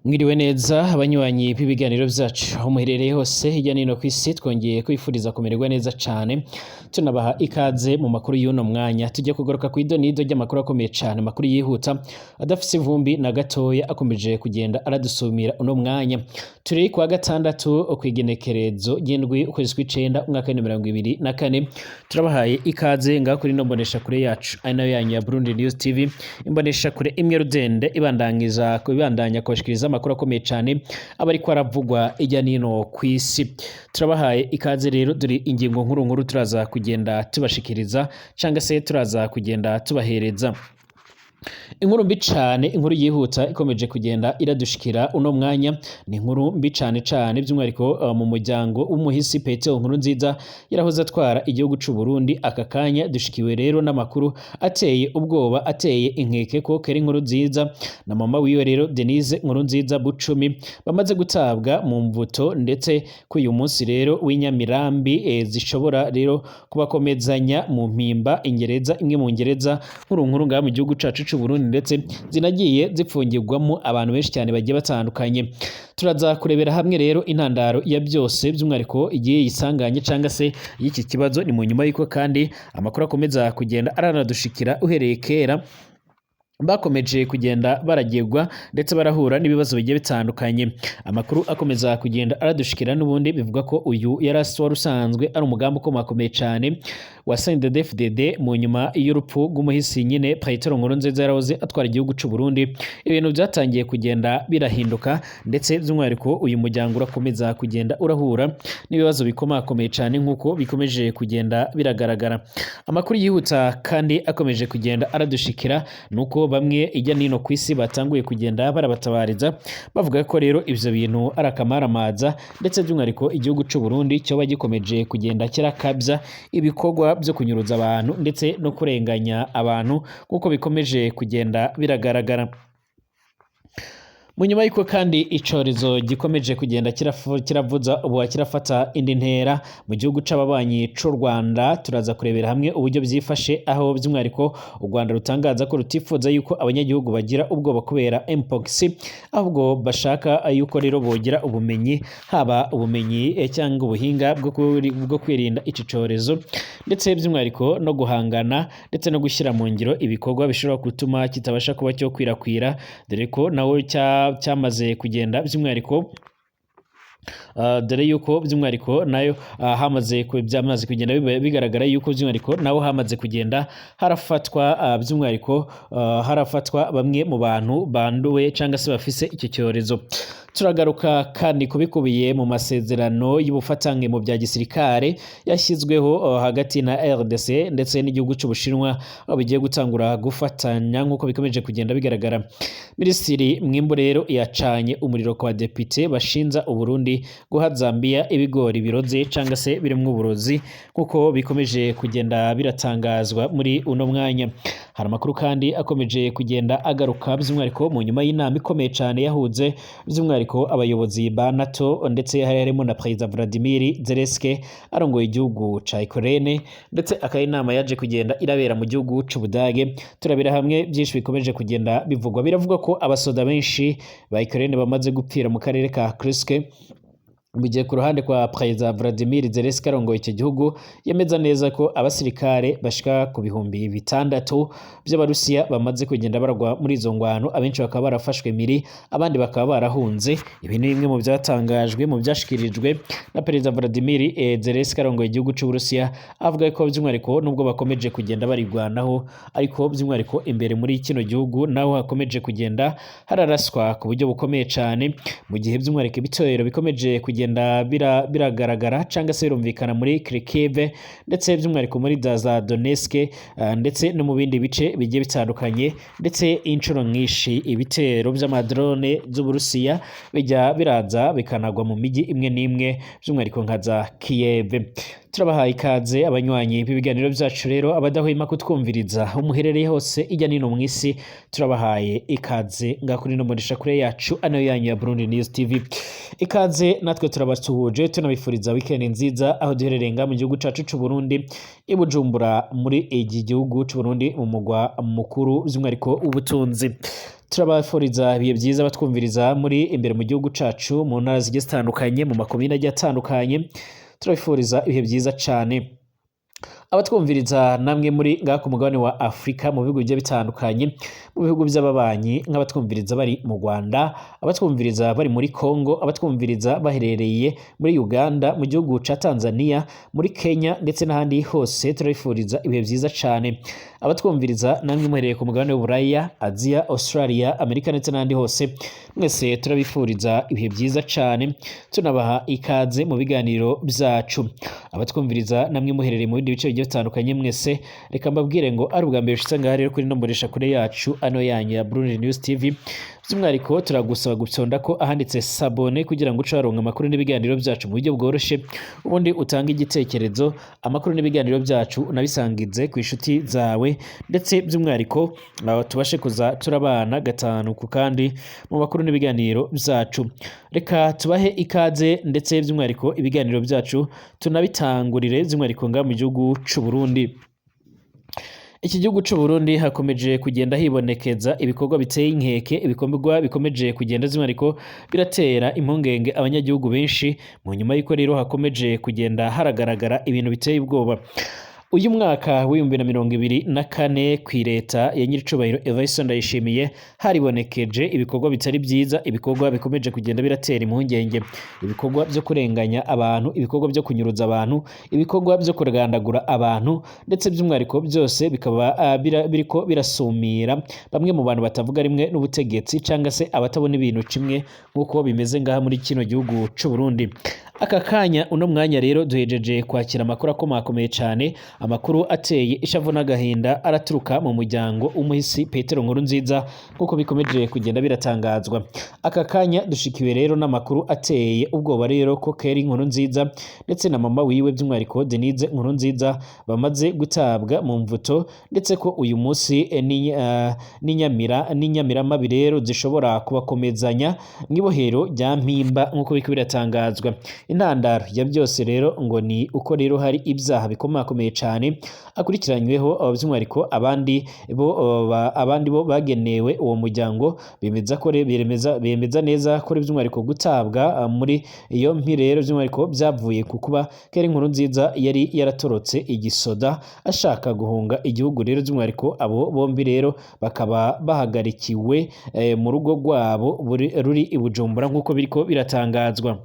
Mwiriwe neza abanywanyi b'ibiganiro vyacu aho muherereye hose hirya no hino kw'isi, twongeye kwifuriza kumererwa neza cane tunabaha ikaze mu makuru y'uno mwanya. Tugiye kugaruka kw'idonido ry'amakuru akomeye cane, amakuru yihuta adafise ivumbi na gatoya, akomeje kugenda aradusumira uno mwanya. Turi kuwa gatandatu kw'igenekerezo ry'indwi ukwezi kw'icenda umwaka w'2024, turabahaye ikaze ngaho kuri ino mboneshakure yacu ari nayo yanyu ya Burundi News TV, imboneshakure imwe rudende ibandanya kubashikiriza amakuru akomeye cane aba ariko aravugwa hirya no hino kw'isi. Turabahaye ikaze rero, duri ingingo nkuru nkuru turaza kugenda tubashikiriza canga se turaza kugenda tubahereza. Inkuru mbi cane, inkuru yihuta ikomeje kugenda iradushikira uno mwanya, ni inkuru mbi cane cane by'umwihariko mu muryango w'umuhisi Petero Nkurunziza yarahoze atwara igihugu c'u Burundi. Aka kanya dushikiwe rero n'amakuru ateye ubwoba, ateye inkeke ko Keri Nkurunziza na mama wiwe rero Denise Nkurunziza Bucumi bamaze gutabwa mu mvuto, ndetse ko uyu munsi rero w'inyamirambi zishobora rero kubakomezanya mu mpimba ingereza, imwe mu ngereza nkuru ngaha mu gihugu cacu c'u Burundi, ndetse zinagiye zipfungirwamo abantu benshi cyane bagiye batandukanye. Turaza kurebera hamwe rero intandaro ya byose, by'umwihariko igihe yisanganye canga se y'iki kibazo. Ni mu nyuma y'uko kandi amakuru akomeza kugenda aranadushikira uhereye kera bakomeje kugenda baragirwa ndetse barahura n'ibibazo bigiye bitandukanye. Amakuru akomeza kugenda aradushikira n'ubundi bivuga ko uyu yari wari usanzwe ari umugambi ukomakomeye cane wa CNDD-FDD mu nyuma y'urupfu rw'umuhisi nyine Petero Nkurunziza yarahoze atwara igihugu c'u Burundi. Ibintu byatangiye kugenda birahinduka, ndetse by'umwihariko uyu muryango urakomeza kugenda urahura n'ibibazo bikomakomeye cane nk'uko bikomeje kugenda biragaragara. Amakuru yihuta kandi akomeje kugenda aradushikira nuko bamwe ijya nino kw'isi batanguye kugenda barabatabariza bavuga ko rero ivyo bintu ari akamaramaza, ndetse by'umwihariko igihugu c'u Burundi cyoba gikomeje kugenda kirakabya ibikorwa byo kunyuruza abantu ndetse no kurenganya abantu kuko bikomeje kugenda biragaragara. Mu nyuma y'uko kandi icorezo gikomeje kugenda kiravuza ubu kirafata indi ntera mu gihugu c'ababanyi c'u Rwanda, turaza kurebera hamwe uburyo byifashe, aho by'umwihariko u Rwanda rutangaza ko rutifuza yuko abanyagihugu bagira ubwoba kubera mpox, ahubwo bashaka yuko rero bogira ubumenyi, haba ubumenyi cyangwa ubuhinga bwo kwirinda iki corezo, ndetse by'umwihariko no guhangana ndetse no gushyira mu ngiro ibikorwa bishobora gutuma kitabasha kuba cyo kwirakwira, dore ko nawe cyamaze kugenda by'umwihariko dore yuko by'umwihariko nayo hamaze kugenda bigaragara yuko by'umwihariko naho hamaze kugenda harafatwa by'umwihariko harafatwa bamwe mu bantu banduwe cyangwa se bafise iki cyorezo. Turagaruka kandi kubikubiye mu masezerano y'ubufatange mu bya gisirikare yashyizweho hagati na RDC ndetse n'igihugu c'Ubushinwa, aho bigiye gutangura gufatanya nk'uko bikomeje kugenda bigaragara. Minisitiri Mwimbu rero yacanye umuriro kwa depite bashinza Uburundi guha Zambia ibigori biroze canga se birimo uburozi, kuko bikomeje kugenda biratangazwa muri uno mwanya. Hari amakuru kandi akomeje kugenda agaruka by'umwihariko mu nyuma y'inama ikomeye cyane yahuze by'umwihariko abayobozi ba NATO, ndetse harimo na Perezida Vladimir Zelensky arongoye igihugu ca Ukraine, ndetse akaba inama yaje kugenda irabera mu gihugu c'Ubudage. Turabira hamwe byinshi bikomeje kugenda bivugwa. Biravugwa ko abasoda benshi ba Ukraine bamaze gupfira mu karere ka Kursk, mu gihe ku ruhande kwa Perezida Vladimir Zelensky arongoye icyo gihugu yemeza neza ko abasirikare bashika ku bihumbi 6 by'Abarusiya bamaze kugenda baragwa muri izo ngwano, abenshi bakaba barafashwe miri, abandi bakaba barahunze. Ibi ni bimwe mu byatangajwe mu byashikirijwe na Perezida Vladimir Zelensky arongoye igihugu c'Uburusiya, avuga ko by'umwihariko nubwo bakomeje kugenda barigwanaho, ariko by'umwihariko imbere muri kino gihugu naho hakomeje kugenda hararaswa ku buryo bukomeye cyane, mu gihe by'umwihariko ibitero bikomeje kugenda biragaragara canga se birumvikana muri Kharkiv, ndetse by'umwihariko muri za Donetsk, ndetse no mu bindi bice bigiye bitandukanye, ndetse inshuro nyinshi ibitero by'amadrone z'Uburusiya bijya biraza bikanagwa mu migi imwe n'imwe by'umwihariko nka za Kiev. Turabahaye ikaze abanywanyi b'ibiganiro byacu rero, abadahwema kutwumviriza umuherereye hose ijya nino mu isi, turabahaye ikaze ngakuri no murisha kure yacu anayo yanyu ya Burundi News TV. Ikaze natwe turabasuhuje tunabifuriza weekend nziza, aho duherereye nga mu gihugu cacu c'u Burundi i Bujumbura muri iki gihugu c'u Burundi mu mugwa mukuru by'umwihariko ubutunzi. turabafuriza ibihe byiza batwumviriza muri imbere mu gihugu cacu mu ntara zigiye zitandukanye mu makomine agiye atandukanye, turabifuriza ibihe byiza cane abatwumviriza namwe muri ngaha ku mugabane wa Afrika mu bihugu bigiye bitandukanye, mu bihugu by'ababanyi nk'abatwumviriza bari mu Rwanda, abatwumviriza bari muri Congo, abatwumviriza baherereye muri Uganda, mu gihugu ca Tanzania, muri Kenya ndetse n'ahandi hose, turabifuriza ibihe byiza cane abatwumviriza namwe muherereye ku mugabane w'Uburaya, Asia, Australia, Amerika ndetse n'ahandi hose, mwese turabifuriza ibihe byiza cane tunabaha ikaze mu biganiro byacu. Abatwumviriza namwe muherereye mu bindi bice bitandukanye, mwese reka mbabwire ngo ari ubwa mbere ushitse ngaha rero kuri no mbonesha kure yacu ano yanyu ya Burundi News TV, by'umwihariko turagusaba gutsonda ko ahanditse sabone kugira ngo ucaronka amakuru n'ibiganiro byacu mu buryo bworoshe, ubundi utanga igitekerezo, amakuru n'ibiganiro byacu unabisangize ku inshuti zawe, ndetse by'umwihariko tubashe kuza turabana gatanu ku kandi mu makuru n'ibiganiro byacu. Reka tubahe ikaze ndetse by'umwihariko ibiganiro byacu tunabitangurire by'umwihariko ngaha mu gihugu c'u Burundi. Iki gihugu c'u Burundi hakomeje kugenda hibonekeza ibikorwa biteye inkeke, ibikorwa bikomeje kugenda by'umwihariko biratera impungenge abanyagihugu benshi, mu nyuma y'uko rero hakomeje kugenda haragaragara ibintu biteye ubwoba. Uyu mwaka w'2024 kwi leta ya nyiricubahiro Evariste Ndayishimiye haribonekeje ibikorwa bitari byiza, ibikorwa bikomeje kugenda biratera impungenge, ibikorwa byo kurenganya abantu, ibikorwa byo kunyuruza abantu, ibikorwa byo kuragandagura abantu, ndetse by'umwihariko byose bikaba biriko birasumira bamwe mu bantu batavuga rimwe n'ubutegetsi cyangwa se abatabona ibintu kimwe nk'uko bimeze ngaha muri kino gihugu c'u Burundi. Aka kanya uno mwanya rero duhejeje kwakira amakuru akomakomeye cyane, amakuru ateye ishavu n'agahinda araturuka mu muryango w'umuhisi Petero Nkurunziza kuko bikomeje kugenda biratangazwa. Aka kanya dushikiwe rero n'amakuru ateye ubwoba rero ko Keri Nkurunziza ndetse na mama wiwe by'umwihariko Denise Nkurunziza bamaze gutabwa mu mvuto, ndetse ko uyu munsi n'inyamiramabi rero zishobora kubakomezanya mw'ibohero rya Mpimba nk'uko biko biratangazwa. Intandaro ya byose rero ngo ni uko rero hari ibyaha bikomakomeye cyane akurikiranyweho by'umwihariko abandi bo bagenewe uwo muryango bemeza neza ko by'umwihariko gutabwa muri iyo mpi rero by'umwihariko byavuye ku kuba Keri Nkurunziza yari yaratorotse igisoda ashaka guhunga igihugu rero by'umwihariko abo bombi rero bakaba bahagarikiwe mu rugo rwabo ruri i Bujumbura nk'uko biriko biratangazwa.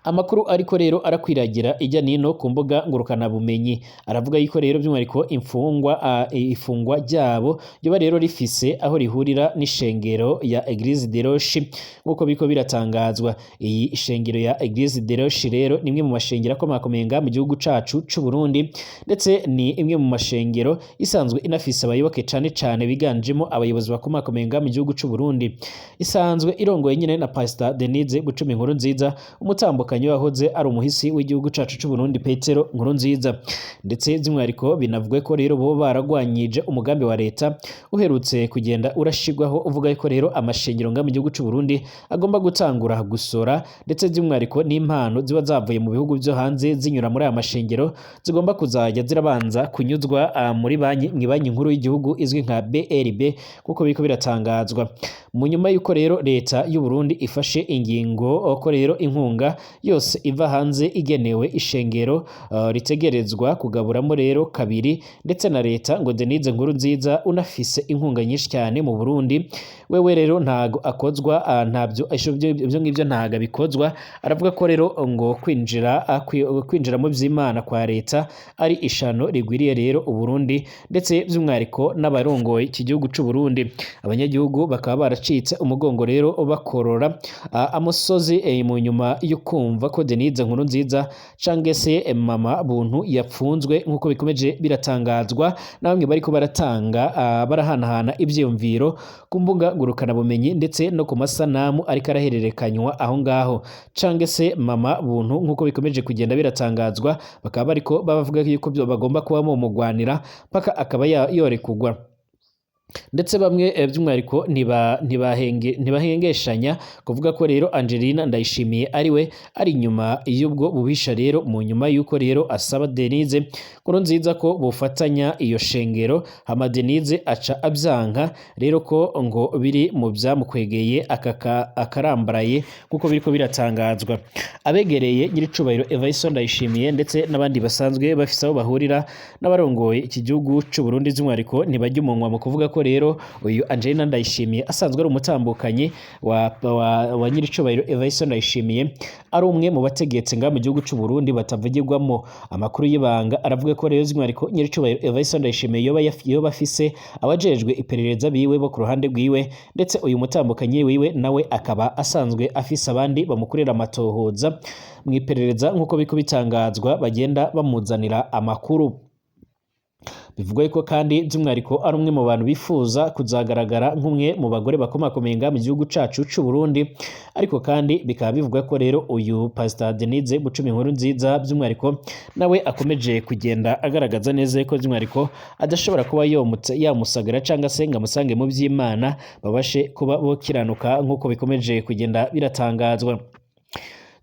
Amakuru ariko rero arakwiragira ijya nino ku mbuga ngurukana bumenyi, aravuga yuko rero by'umwihariko ifungwa ryabo ryoba rero rifise aho rihurira n'ishengero ya Eglise de Roche nk'uko biriko biratangazwa. Iyi ishengero ya Eglise de Roche rero ni imwe mu mashengero akomakomeye ngaha mu gihugu cacu c'u Burundi, ndetse ni imwe mu mashengero isanzwe inafise abayoboke cane cane biganjemo abayobozi bakomakomeye ngaha mu gihugu c'u Burundi. Isanzwe irongoye nyine na Pastor Denise Bucumi Nkurunziza, umutambukanyi wahoze ari umuhisi w'igihugu cacu c'u Burundi Petero Nkurunziza, ndetse by'umwihariko binavugwe ko rero bo baragwanyije umugambi wa leta uherutse kugenda urashigwaho uvuga ko rero amashengero ngaha mu gihugu c'u Burundi agomba gutangura gusora, ndetse by'umwihariko n'impano ziba zavuye mu bihugu byo hanze zinyura muri aya mashengero zigomba kuzajya zirabanza kunyuzwa muri banki nkuru y'igihugu izwi nka BRB kuko biriko biratangazwa. Mu nyuma y'uko rero leta y'u Burundi ifashe ingingo ko rero inkunga yose iva hanze igenewe ishengero ritegerezwa kugaburamo rero kabiri, ndetse na leta ngo Denise Nkurunziza unafise inkunga nyinshi cyane mu Burundi, wewe rero ntago akozwa ntabyo ibyo ngibyo ntago bikozwa. Aravuga ko rero ngo kwinjira mu by'Imana kwa leta ari ishano rigwiriye rero u Burundi, ndetse by'umwihariko n'abarongoye iki gihugu c'u Burundi. Abanyagihugu bakaba baracitse umugongo rero bakorora amusozi mu nyuma yo kumva ko Denise Nkurunziza cange se mama buntu yapfunzwe nk'uko bikomeje biratangazwa na bamwe bariko baratanga barahanahana ivyiyumviro ku mbuga ngurukana bumenyi ndetse no ku masanamu ariko arahererekanywa aho ngaho. Cange se mama buntu nk'uko bikomeje kugenda biratangazwa bakaba bariko bavuga yuko bagomba kuba mu mugwanira paka akaba yorekugwa. ndetse bamwe by'umwihariko ntibahengeshanya kuvuga ko rero Angelina Ndayishimiye ari inyuma y'ubwo bubisha rero mu nyuma y'uko rero asaba Denise Nkurunziza ko bofatanya iyo shengero hama Denise aca abyanka rero ko ngo biri mu byamukwegeye akarambaraye kuko biriko biratangazwa. Abegereye nyiricubahiro Evariste Ndayishimiye ndetse n'abandi basanzwe bafise aho bahurira n'abarongoye iki gihugu c'u Burundi by'umwihariko ntibajya umunwa mu kuvuga ko rero uyu Angelina Ndayishimiye asanzwe ari umutambukanyi wa nyiricubahiro Evariste Ndayishimiye ari umwe mu bategetsi nga mu gihugu c'u Burundi batavugirwamo amakuru y'ibanga. Aravuga ko rero by'umwihariko nyiricubahiro Evariste Ndayishimiye yoba afise abajejwe iperereza biwe bo ku ruhande rwiwe, ndetse uyu mutambukanyi wiwe nawe akaba asanzwe afise abandi bamukorera amatohoza mu iperereza nk'uko biko bitangazwa bagenda bamuzanira amakuru. Bivugwa ko kandi by'umwihariko ari umwe mu bantu bifuza kuzagaragara nk'umwe mu bagore bakomakomeye mu gihugu cacu c'u Burundi, ariko kandi bikaba bivugwa ko rero uyu Pastor Denise Bucumi Nkurunziza by'umwihariko nawe akomeje kugenda agaragaza neza ko by'umwihariko adashobora kuba yamusagara cyangwa se ngo amusange mu by'Imana babashe kuba bokiranuka nk'uko bikomeje kugenda biratangazwa.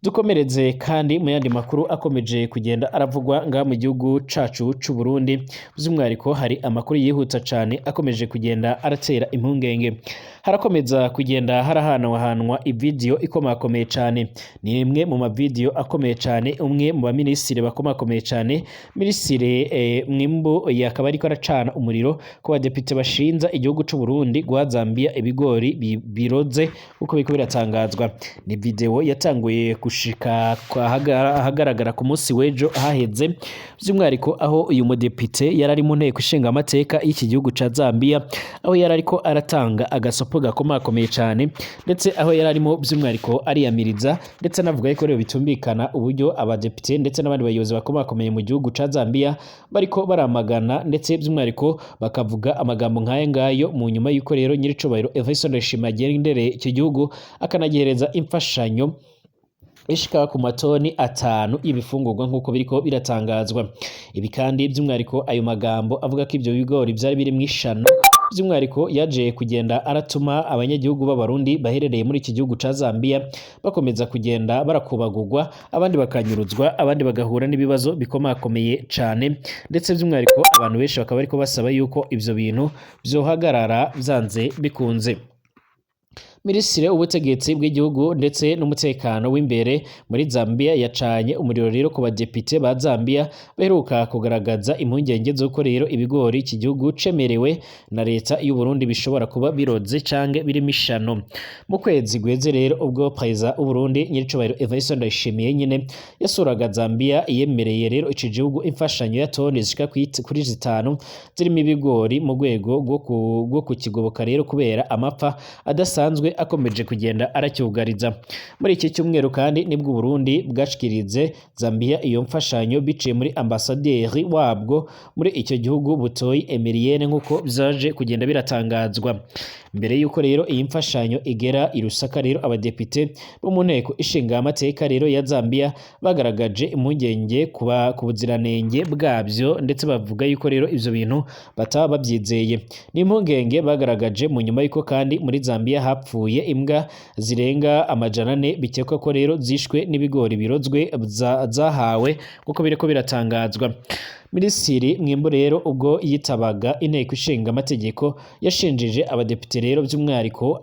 Dukomereze kandi mu yandi makuru akomeje kugenda aravugwa nga mu gihugu cacu c'u Burundi, by'umwihariko hari amakuru yihuta cyane akomeje kugenda aratera impungenge. Harakomeza kugenda harahanwa ivideo ikomakomeye cyane, ni imwe mu mavideo akomeye cyane umwe mu baminisitiri bakomakomeye cyane minisitiri Mwimbu yakaba ariko aracana umuriro ku badepite bashinza igihugu c'u Burundi gwa Zambia ibigori biroze uko biko biratangazwa. Ni video yatanguye gushika ahagaragara ku munsi w'ejo haheze, by'umwihariko aho uyu mudepite yari ari mu nteko ishinga amateka y'iki gihugu ca Zambia, aho yari ariko aratanga agasopo gakomakomeye cyane, ndetse aho yari arimo by'umwihariko ariyamiriza ndetse anavuga ko rero bitumvikana uburyo abadepite ndetse n'abandi bayobozi bakomakomeye mu gihugu ca Zambia bariko baramagana, ndetse by'umwihariko bakavuga amagambo nk'aya ngayo mu nyuma y'uko rero nyiricubahiro Evariste Ndayishimiye agendereye iki gihugu akanagihereza imfashanyo ishika ku matoni 5 y'ibifungurwa nk'uko biriko biratangazwa. Ibi kandi by'umwihariko ayo magambo avuga ko ibyo bigori byari biri mu ishano, by'umwihariko yaje kugenda aratuma abanyagihugu b'abarundi baherereye muri iki gihugu ca Zambia bakomeza kugenda barakubagurwa, abandi bakanyuruzwa, abandi bagahura n'ibibazo bikomakomeye cyane, ndetse by'umwihariko abantu benshi bakaba bariko basaba yuko ivyo bintu byohagarara byanze bikunze. Minisitiri w'ubutegetsi bw'igihugu ndetse n'umutekano w'imbere muri Zambia yacanye umuriro rero ku badepite ba Zambia baheruka kugaragaza impungenge z'uko rero ibigori iki gihugu cemerewe na leta y'u Burundi bishobora kuba biroze canke biri mishano. Mu kwezi gweze rero ubwo President w'u Burundi nyiricubahiro Evariste Ndayishimiye nyine yasuraga Zambia yemereye rero iki gihugu imfashanyo ya toni zishika kuri 5 zirimo ibigori mu rwego rwo kukigoboka rero kubera amapfa adasanzwe akomeje kugenda aracyugariza. Muri iki cyumweru kandi nibwo Burundi bwashikirize Zambia iyo mfashanyo biciye muri ambasaderi wabwo muri icyo gihugu Butoyi Emilienne nk'uko byaje kugenda biratangazwa. Mbere yuko rero iyi mfashanyo igera i Lusaka rero abadepite bo mu nteko ishinga amateka rero ya Zambia bagaragaje impungenge ku buziranenge bwabyo, ndetse bavuga yuko rero ivyo bintu bataba babyizeye. Ni impungenge bagaragaje mu nyuma yuko kandi muri Zambia hapfuye imbwa zirenga 400 bikekwa ko rero zishwe n'ibigori birozwe zahawe kuko bireko biratangazwa. Minisitiri Mwimbu rero ubwo yitabaga inteko ishinga amategeko yashinjije abadepite rero by'umwihariko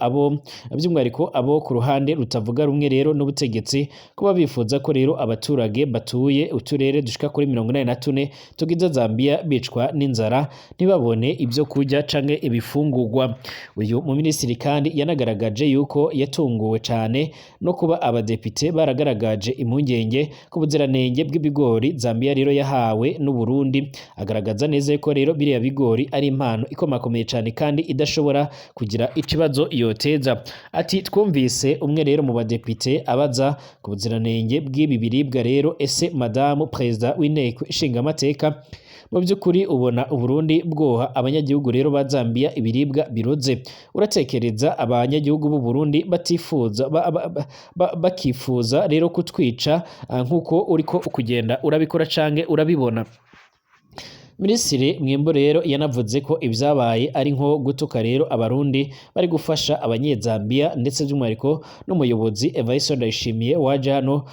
abo ku ruhande rutavuga rumwe rero n'ubutegetsi kuba bifuza ko rero abaturage batuye uturere dushika kuri 84 tugize Zambia bicwa n'inzara ntibabone ibyo kurya canke ibifungurwa. Uyu mu minisitiri kandi yanagaragaje yuko yatunguwe cyane no kuba abadepite baragaragaje impungenge ku buziranenge bw'ibigori Zambia rero yahawe n'u Burundi, agaragaza neza ko rero biriya bigori ari impano ikomakomeye cyane kandi idashobora kugira ikibazo yoteza. Ati twumvise umwe rero mu badepite abaza ku buziranenge bw'ibi biribwa rero, ese madamu President w'inteko ishinga amateka mu by'ukuri ubona Uburundi bwoha abanyagihugu rero ba Zambia ibiribwa biroze? Uratekereza abanyagihugu b'u Burundi batifuza bakifuza rero kutwica nk'uko uriko kugenda urabikora canke urabibona? Minisitiri Mwembo rero yanavuze ko ibyabaye ari nko gutuka rero abarundi bari gufasha abanyezambia ndetse by'umwihariko n'umuyobozi Evariste Ndayishimiye waje hano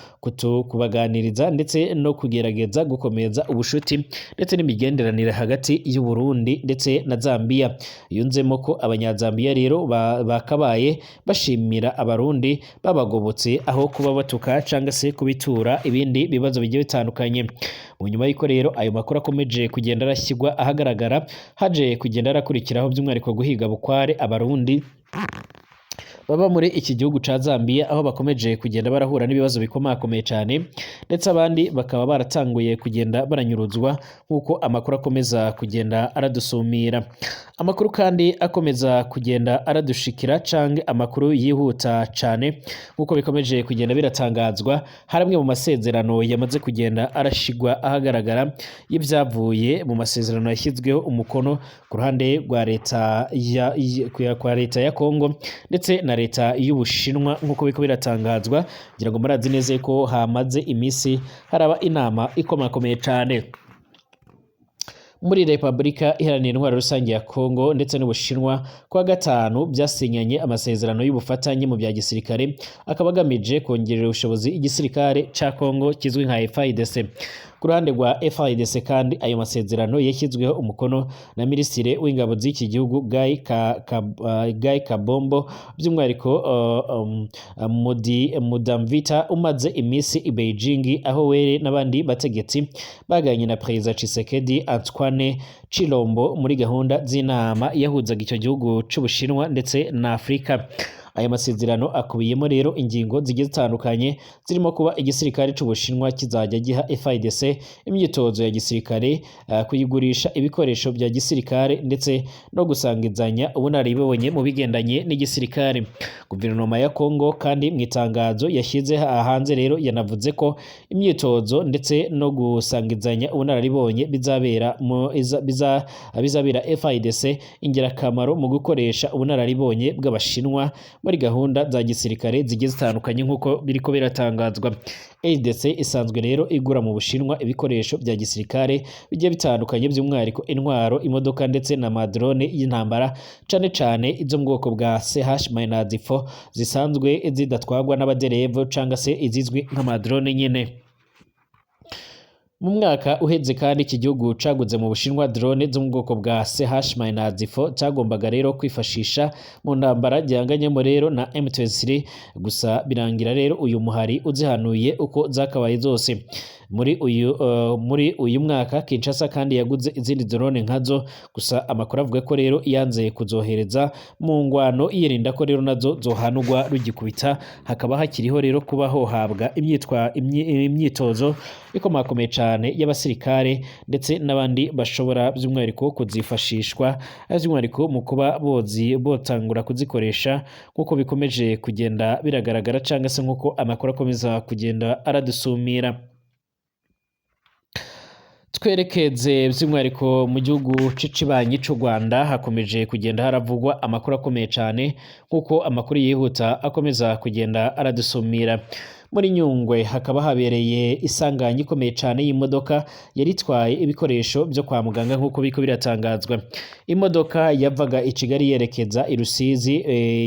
kubaganiriza ndetse no kugerageza gukomeza ubushuti ndetse n'imigenderanire hagati y'u Burundi ndetse na Zambia. Yunzemo ko abanyazambia rero bakabaye bashimira abarundi babagobotse aho kuba batuka cyangwa se kubitura ibindi bibazo bigiye bitandukanye. Mu nyuma y'iko rero ayo makuru akomeje kugenda arashyirwa ahagaragara, haje kugenda arakurikiraho by'umwihariko guhiga bukware abarundi baba muri iki gihugu ca Zambia, aho bakomeje kugenda barahura n'ibibazo bikomakomeye cyane ndetse abandi bakaba baratanguye kugenda baranyuruzwa nk'uko amakuru akomeza kugenda aradusumira. Amakuru kandi akomeza kugenda aradushikira canke amakuru yihuta cyane nk'uko bikomeje kugenda biratangazwa, haramwe mu masezerano yamaze kugenda arashigwa ahagaragara y'ibyavuye mu masezerano yashyizweho umukono ku ruhande rwa leta ya Kongo ndetse na leta y'Ubushinwa nk'uko biko biratangazwa, kugira ngo murazi neza ko hamaze imisi haraba inama ikomakomeye cyane muri Repubulika Iharanira Intwaro Rusange ya Kongo ndetse n'Ubushinwa. Kwa gatanu byasinyanye amasezerano y'ubufatanye mu bya gisirikare, akaba agamije kongerera ubushobozi igisirikare ca Kongo kizwi nka FARDC. Ku ruhande rwa FARDC kandi ayo masezerano yashyizweho umukono na Minisitiri w'Ingabo z'iki gihugu Guy Kabombo, by'umwihariko Mudamvita umaze imisi i Beijing, aho were n'abandi bategetsi baganye na Perezida Tshisekedi Antoine Chilombo muri gahunda z'inama yahuzaga icyo gihugu c'Ubushinwa ndetse na Afurika. Aya masezerano akubiyemo rero ingingo zigiye zitandukanye, zirimo kuba igisirikare c'Ubushinwa kizajya giha FARDC imyitozo ya gisirikare, kuyigurisha ibikoresho bya gisirikare ndetse no gusangizanya ubunararibonye mu bigendanye n'igisirikare. Guverinoma ya Kongo kandi mu itangazo yashyize hanze rero yanavuze ko imyitozo ndetse no gusangizanya ubunararibonye bizabera FARDC ingirakamaro mu gukoresha ubunararibonye bw'Abashinwa muri gahunda za gisirikare zigiye zitandukanye nk'uko biriko biratangazwa. FARDC isanzwe rero igura mu Bushinwa ibikoresho bya gisirikare bigiye bitandukanye, by'umwihariko intwaro, imodoka ndetse na madrone y'intambara, cane cane izo mu bwoko bwa CH-4 zisanzwe zidatwagwa n'abaderevu cyangwa se izizwi nk'amadrone nyine. Mu mwaka uheze kandi iki gihugu caguze mu Bushinwa drone zo mu bwoko bwa CH-4 cyagombaga rero kwifashisha mu ntambara gihanganyemo rero na M23, gusa birangira rero uyu muhari uzihanuye uko zakabaye zose. Muri uyu mwaka Kinshasa kandi yaguze izindi drone nkazo, gusa amakuru avuga ko rero yanze kuzohereza mu ngwano, yirinda ko rero nazo zohanurwa rugikubita, hakaba hakiriho rero kuba hohabwa imyitozo ikomakomeye cyane y'abasirikare ndetse n'abandi bashobora by'umwihariko kuzifashishwa, by'umwihariko mu kuba botangura kuzikoresha nk'uko bikomeje kugenda biragaragara cyangwa se nk'uko amakuru akomeza kugenda aradusumira. Twerekeze by'umwihariko mu gihugu cicibanyi c'u Rwanda, hakomeje kugenda haravugwa amakuru akomeye cyane nk'uko amakuru yihuta akomeza kugenda aradusumira. Muri Nyungwe hakaba habereye isanganya ikomeye cyane y'imodoka yari itwaye ibikoresho byo kwa muganga nk'uko biko biratangazwa. Imodoka yavaga i Kigali yerekeza i Rusizi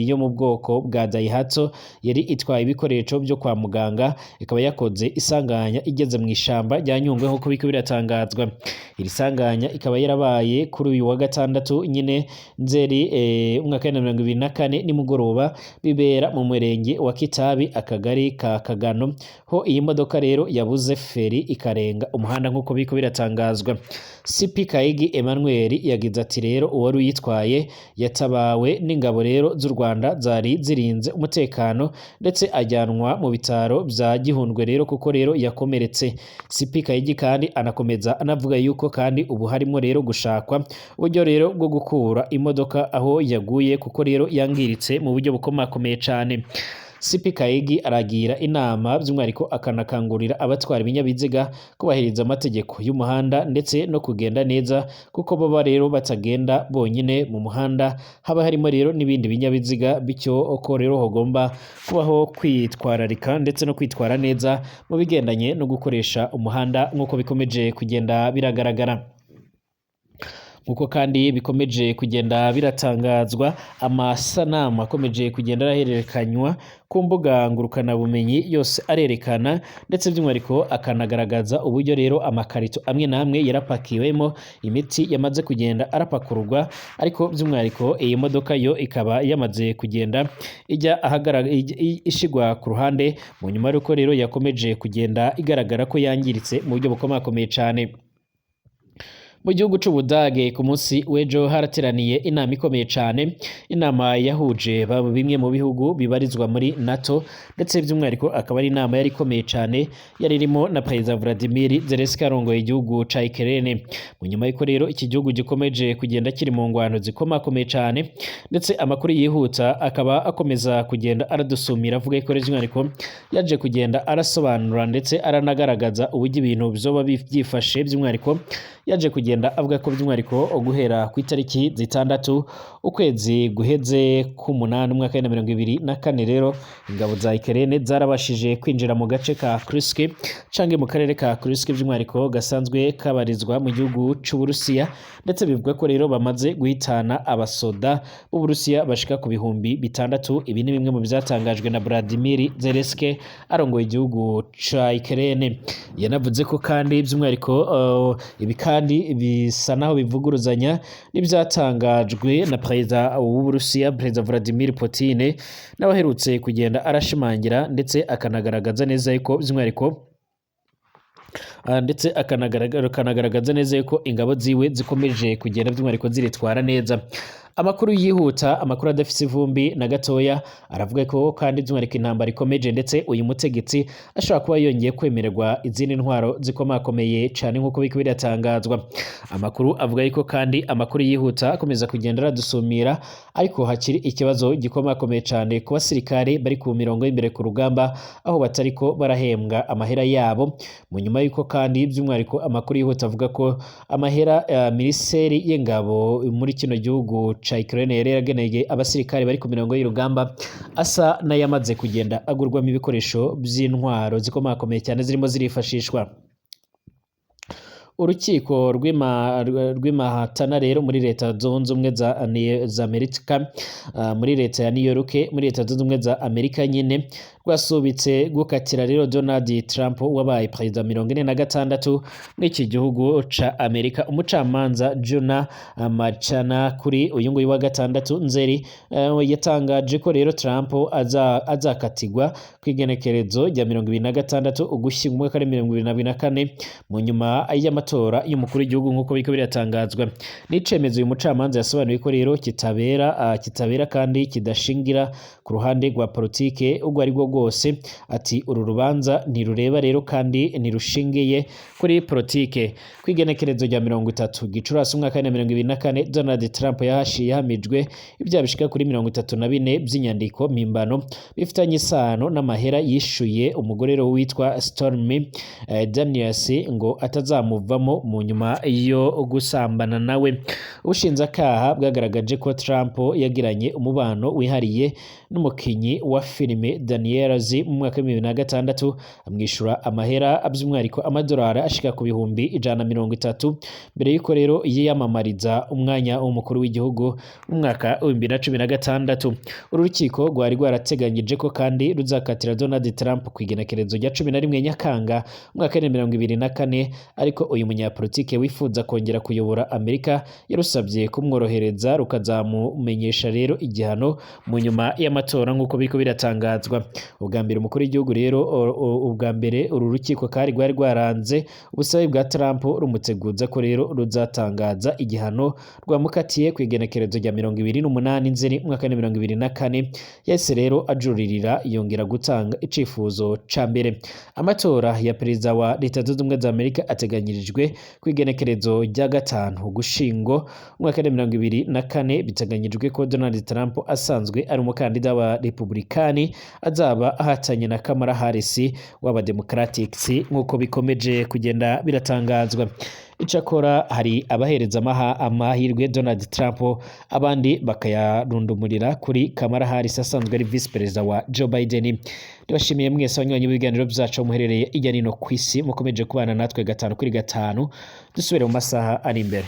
yo mu bwoko bwa Daihatsu yari itwaye ibikoresho byo kwa muganga, ikaba yakoze isanganya igeze mu ishamba rya Nyungwe nk'uko biko biratangazwa. Iri sanganya ikaba yarabaye kuri uyu wa gatandatu nyine Nzeri umwaka wa 2024 nimugoroba, bibera mu murenge wa Kitabi akagari ka Kagano, ho iyi modoka rero yabuze feri ikarenga umuhanda nk'uko biko biratangazwa. CP Kayigi Emmanuel yagize ati rero uwari uyitwaye yatabawe n'ingabo rero z'u Rwanda zari zirinze umutekano ndetse ajyanwa mu bitaro bya Gihundwe rero kuko rero yakomeretse. CP Kayigi kandi anakomeza anavuga yuko kandi ubu harimo rero gushakwa uburyo rero bwo gukura imodoka aho yaguye kuko rero yangiritse mu buryo bukomakomeye cyane. CP Kayigi aragira inama by'umwihariko akanakangurira abatwara ibinyabiziga kubahiriza amategeko y'umuhanda ndetse no kugenda neza, kuko baba rero batagenda bonyine mu muhanda, haba harimo rero n'ibindi binyabiziga, bityo ko rero hagomba kubaho kwitwararika ndetse no kwitwara neza mu bigendanye no gukoresha umuhanda nk'uko bikomeje kugenda biragaragara. nkuko kandi bikomeje kugenda biratangazwa amasanamu akomeje kugenda arahererekanywa ku mbuga ngurukana bumenyi yose arerekana ndetse by'umwihariko akanagaragaza uburyo rero amakarito amwe namwe yarapakiwemo imiti yamaze kugenda arapakururwa, ariko by'umwihariko iyi modoka yo ikaba yamaze kugenda ijya ishigwa ku ruhande mu nyuma y'uko rero yakomeje kugenda igaragara ko yangiritse mu buryo bukomakomeye cyane. Mu gihugu c'Ubudage ku munsi w'ejo harateraniye inama ikomeye cyane, inama yahuje bimwe mu bihugu bibarizwa muri NATO ndetse by'umwihariko akaba ari inama yari ikomeye cyane yari irimo na Perezida Vladimir Zelensky arongoye igihugu ca Ukraine. Mu nyuma y'uko rero iki gihugu gikomeje kugenda kiri mu ngwano zikomakomeye cyane ndetse amakuru yihuta akaba akomeza kugenda aradusumira avuga ko by'umwihariko yaje kugenda arasobanura ndetse aranagaragaza uburyo ibintu bizoba byifashe, by'umwihariko yaje kugenda avuga ko by'umwihariko guhera ku itariki 6 ukwezi guheze k'umunani umwaka wa 2024 rero ingabo za Ukraine zarabashije kwinjira mu gace ka Kursk canke mu karere ka Kursk by'umwihariko gasanzwe kabarizwa mu gihugu c'Uburusiya, ndetse bivuga ko rero bamaze guhitana abasoda b'Uburusiya bashika ku bihumbi 6. Ibi ni bimwe mu byatangajwe na Vladimir Zelensky arongoye igihugu ca Ukraine. Yanavuze ko kandi by'umwihariko ibi kandi bisa naho bivuguruzanya n'ibyatangajwe na Perezida w'Uburusiya, Perezida Vladimir Putin, n'abaherutse kugenda arashimangira ndetse akanagaragaza neza ko by'umwihariko ndetse akanagaragaza neza ko ingabo ziwe zikomeje kugenda by'umwihariko ziritwara neza. Amakuru yihuta, amakuru adafite ivumbi na gatoya aravuga ko kandi by'umwihariko intambara ikomeje ndetse uyu mutegetsi ashobora kuba yongeye kwemererwa izindi ntwaro zikomakomeye cyane nk'uko biko biratangazwa. Amakuru avuga ko kandi amakuru yihuta akomeza kugenda aradusumira, ariko hakiri ikibazo gikomakomeye cyane ku basirikare bari ku mirongo y'imbere ku rugamba aho batariko barahembwa amahera yabo. Mu nyuma y'uko kandi by'umwihariko amakuru yihuta avuga ko amahera minisiteri y'ingabo muri kino gihugu ca Ukraine yari yarageneye abasirikare bari ku mirongo y'urugamba asa n'ayamaze kugenda agurwamo ibikoresho by'intwaro zikomakomeye cyane zirimo zirifashishwa. Urukiko rw'imahatana rero muri leta zunze ubumwe za Amerika, muri leta ya New York muri leta zunze ubumwe za Amerika nyine rwasubitse gukatira rero Donald Trump wabaye perezida 46 n'iki gihugu ca Amerika. Umucamanza Juna Machana kuri uyu nguyu wa 6 Nzeri yatangaje ko rero Trump azakatigwa kwigenekerezo rya 26 ugushyingo umwaka wa 2024 mu nyuma y'amatora y'umukuru w'igihugu nk'uko biko biratangazwa. N'icemezo uyu mucamanza yasobanuye ko rero kitabera kandi kidashingira ku ruhande rwa politike ubwo ari bwo bwose. Ati uru rubanza ntirureba rero kandi ntirushingiye kuri politike. Kwigenekerezo rya 30 Gicurasi umwaka wa 2024 Donald Trump yahamijwe ibyaha bishika kuri 34 by'inyandiko mpimbano bifitanye isano n'amahera yishuye umugore witwa Stormy Daniels ngo atazamuvamo mu nyuma yo gusambana nawe. Ubushinjacyaha bwagaragaje ko Trump yagiranye umubano wihariye n'umukinyi wa filime Daniels mu mwaka wa 2006 amwishura amahera by'umwihariko amadolari ashika ku bihumbi 130 mbere y'uko rero yiyamamariza umwanya w'umukuru w'igihugu mu mwaka wa 2016. Urukiko rwari rwarateganyije ko kandi ruzakatira Donald Trump kwigenekerezo rya 11 Nyakanga umwaka wa 2024, ariko uyu munyapolitike wifuza kongera kuyobora Amerika yarusabye kumworohereza rukazamumenyesha rero igihano mu nyuma y'amatora nk'uko biko biratangazwa. Ubwa mbere umukuru w'igihugu rero ubwa mbere uru rukiko kari rwari rwaranze ubusabe bwa Trump rumuteguza ko rero ruzatangaza igihano rwamukatiye kwigenekerezo rya 28 Nzeri umwaka wa 2024. Yese rero ajuririra yongera gutanga icifuzo ca mbere. Amatora ya perezida wa leta zunze ubumwe za Amerika ateganyirijwe kwigenekerezo rya 5 Gushingo umwaka wa 2024. Biteganyijwe ko Donald Trump asanzwe ari umukandida wa Republikani azaba ahatanye na Kamala Harris w'aba Democrats nk'uko bikomeje kugenda biratangazwa. Icakora hari abahereza amahirwe Donald Trump, abandi bakayarundumurira kuri Kamala Harris asanzwe ari vice perezida wa Joe Biden. Ndabashimiye mwese abanywanyi b'ibiganiro byacu muherereye ijya nino ku isi mukomeje kubana natwe 5 kuri 5. Dusubire mu masaha ari imbere.